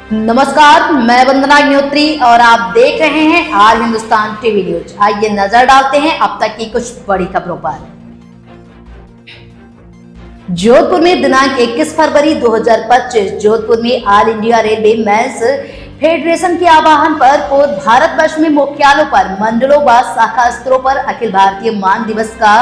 नमस्कार, मैं वंदना अग्निहोत्री और आप देख रहे हैं आज हिंदुस्तान टीवी न्यूज। आइए नजर डालते हैं अब तक की कुछ बड़ी खबरों पर। जोधपुर में दिनांक 21 फरवरी 2025 जोधपुर में all India railway men's federation के आह्वान पर पूरे भारतवर्ष में मुख्यालयों पर, मंडलों व शाखा स्तरों पर अखिल भारतीय मांग दिवस का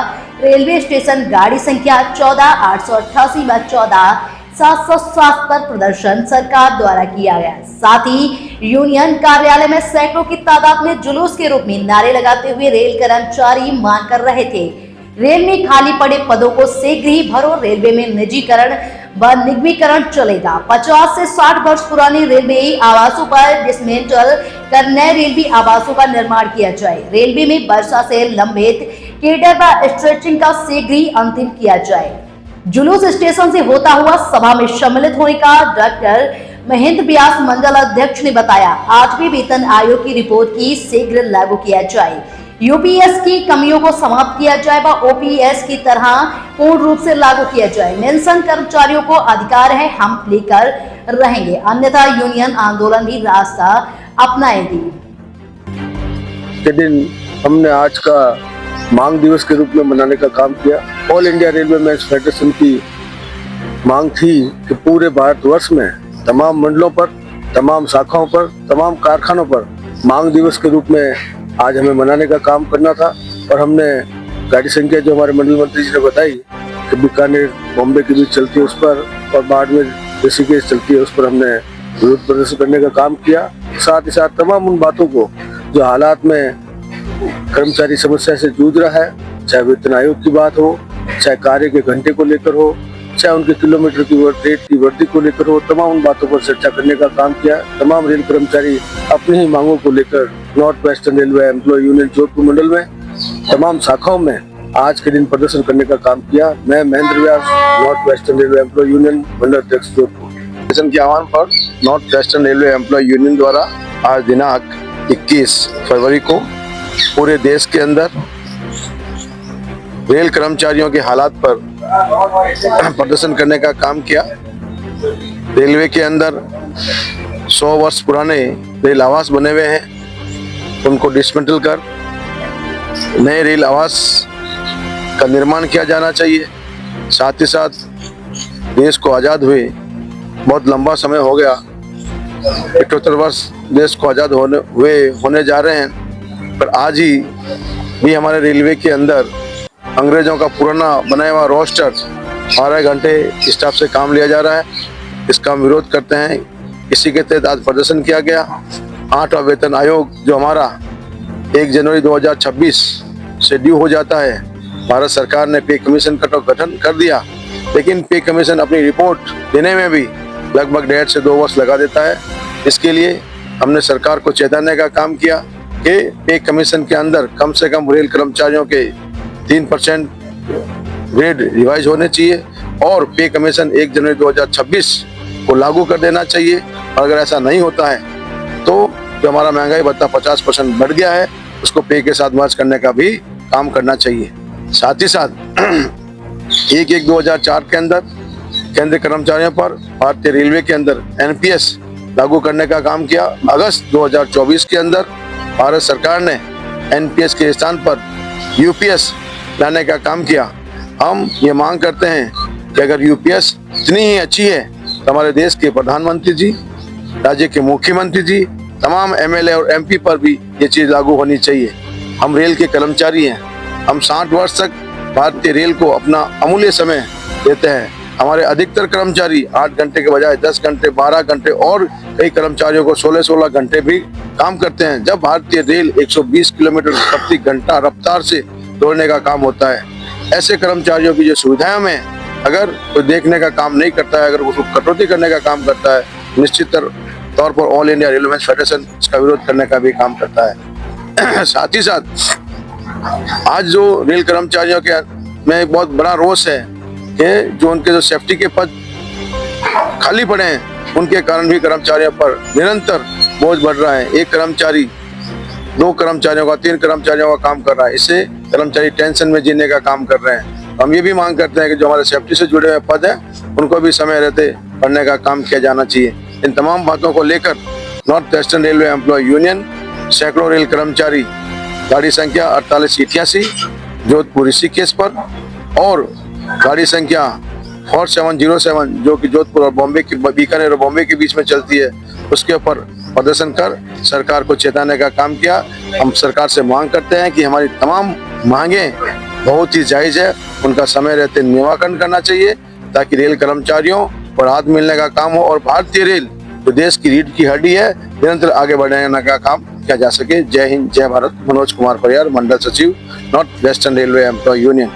रेलवे स्टेशन गाड़ी संख्या 14,888 व 14,707 पर प्रदर्शन सरकार द्वारा किया गया। साथ ही यूनियन कार्यालय में सैकड़ों की तादाद में जुलूस के रूप में नारे लगाते हुए रेल कर्मचारी मांग कर रहे थे, रेल में खाली पड़े पदों को शीघ्र ही भरो, रेलवे में निजीकरण व निगमीकरण चलेगा। 50 से 60 वर्ष पुराने रेलवे आवासों पर डिसमेंटल कर नए रेलवे आवासों का निर्माण किया जाए। रेलवे में वर्षा से लंबित केडर व स्ट्रेचिंग का शीघ्र ही अंतिम किया जाए। जुलूस स्टेशन से होता हुआ सभा में सम्मिलित होने का डॉक्टर महेंद्र व्यास मंडल अध्यक्ष ने बताया। 8वें वेतन आयोग की रिपोर्ट की शीघ्र लागू किया जाए, यूपीएस की कमियों को समाप्त किया जाए व ओपीएस की तरह पूर्ण रूप से लागू किया जाए। पेंशन कर्मचारियों को अधिकार है, हम लेकर रहेंगे, अन्यथा यूनियन आंदोलन भी रास्ता अपनाएगी। के दिन हमने आज का मांग दिवस के रूप में मनाने का काम किया। All India railway men's federation की मांग थी कि पूरे भारतवर्ष में तमाम मंडलों पर, तमाम शाखाओं पर, तमाम कारखानों पर मांग दिवस के रूप में आज हमें मनाने का काम करना था। और हमने गाड़ी संख्या जो हमारे मंडल मंत्री जी ने बताई कि बीकानेर बॉम्बे के बीच चलती है उस पर, और बाड़मेर ऋषिकेश चलती है उस पर हमने विरोध प्रदर्शन करने का काम किया। साथ ही साथ तमाम उन बातों को जो हालात में कर्मचारी समस्या से जूझ रहा है, चाहे वेतन आयोग की बात हो, चाहे कार्य के घंटे को लेकर हो, चाहे उनके किलोमीटर की रेट की वृद्धि को लेकर हो, तमाम उन बातों पर चर्चा करने का काम किया। तमाम रेल कर्मचारी अपनी ही मांगों को लेकर north western railway employ union Jodhpur मंडल में तमाम शाखाओं में आज के दिन प्रदर्शन करने का काम किया। मैं Mahendra Vyas, North western railway employ union मंडल अध्यक्ष जोधपुर के आह्वान पर North western railway employ union द्वारा आज दिनांक 21 फरवरी को पूरे देश के अंदर रेल कर्मचारियों के हालात पर प्रदर्शन करने का काम किया। रेलवे के अंदर 100 वर्ष पुराने रेल आवास बने हुए हैं, उनको डिसमेंटल कर नए रेल आवास का निर्माण किया जाना चाहिए। साथ ही साथ देश को आज़ाद हुए बहुत लंबा समय हो गया, 78 वर्ष देश को आज़ाद होने जा रहे हैं, पर आज ही भी हमारे रेलवे के अंदर अंग्रेजों का पुराना बनाया हुआ रोस्टर 12 घंटे स्टाफ से काम लिया जा रहा है। इसका हम विरोध करते हैं। इसी के तहत आज प्रदर्शन किया गया। 8वां वेतन आयोग जो हमारा 1 जनवरी 2026 से ड्यू हो जाता है, भारत सरकार ने पे कमीशन का तो गठन कर दिया, लेकिन पे कमीशन अपनी रिपोर्ट देने में भी लगभग 1.5 से 2 वर्ष लगा देता है। इसके लिए हमने सरकार को चेताने का काम किया कि पे कमीशन के अंदर कम से कम रेल कर्मचारियों के 3% ग्रेड रिवाइज होने चाहिए और पे कमीशन 1 जनवरी 2026 को लागू कर देना चाहिए। अगर ऐसा नहीं होता है तो जो हमारा महंगाई भत्ता 50% बढ़ गया है उसको पे के साथ मर्ज करने का भी काम करना चाहिए। साथ ही साथ 1/1/2004 के अंदर केंद्रीय कर्मचारियों पर भारतीय रेलवे के अंदर एनपीएस लागू करने का काम किया। अगस्त 2024 के अंदर भारत सरकार ने एनपीएस के स्थान पर यूपीएस लाने का काम किया। हम ये मांग करते हैं कि अगर यूपीएस इतनी ही अच्छी है तो हमारे देश के प्रधानमंत्री जी, राज्य के मुख्यमंत्री जी, तमाम एमएलए और एमपी पर भी ये चीज़ लागू होनी चाहिए। हम रेल के कर्मचारी हैं, हम 60 वर्ष तक भारतीय रेल को अपना अमूल्य समय देते हैं। हमारे अधिकतर कर्मचारी 8 घंटे के बजाय 10 घंटे, 12 घंटे और कई कर्मचारियों को 16-16 घंटे भी काम करते हैं। जब भारतीय रेल 120 किलोमीटर प्रति घंटा रफ्तार से दौड़ने का काम होता है, ऐसे कर्मचारियों की जो सुविधाओं में अगर कोई देखने का काम नहीं करता है, अगर उसको कटौती करने का काम करता है, निश्चित तौर पर all India railway men's federation इसका विरोध करने का भी काम करता है। साथ ही साथ आज जो रेल कर्मचारियों के में एक बहुत बड़ा रोष है कि जो उनके जो सेफ्टी के पद खाली पड़े हैं, उनके कारण भी कर्मचारियों पर निरंतर बोझ बढ़ रहा है। एक कर्मचारी 2 कर्मचारियों का, 3 कर्मचारियों का काम कर रहा है। इससे कर्मचारी टेंशन में जीने का काम कर रहे हैं। हम ये भी मांग करते हैं कि जो हमारे सेफ्टी से जुड़े हुए पद हैं उनको भी समय रहते भरने का काम किया जाना चाहिए। इन तमाम बातों को लेकर north western railway employ union, सैकड़ों रेल कर्मचारी गाड़ी संख्या 4888 जोधपुर ऋषिकेश पर और गाड़ी संख्या 4707 जो कि जोधपुर और बॉम्बे की बीकानेर और बॉम्बे के बीच में चलती है, उसके ऊपर प्रदर्शन कर सरकार को चेताने का काम किया। हम सरकार से मांग करते हैं कि हमारी तमाम मांगे बहुत ही जायज है, उनका समय रहते निराकरण करना चाहिए ताकि रेल कर्मचारियों को राहत मिलने का काम हो और भारतीय रेल जो देश की रीढ़ की हड्डी है निरंतर आगे बढ़ाने का काम किया जा सके। जय हिंद, जय भारत। मनोज कुमार परियार, मंडल सचिव, north western railway employ union.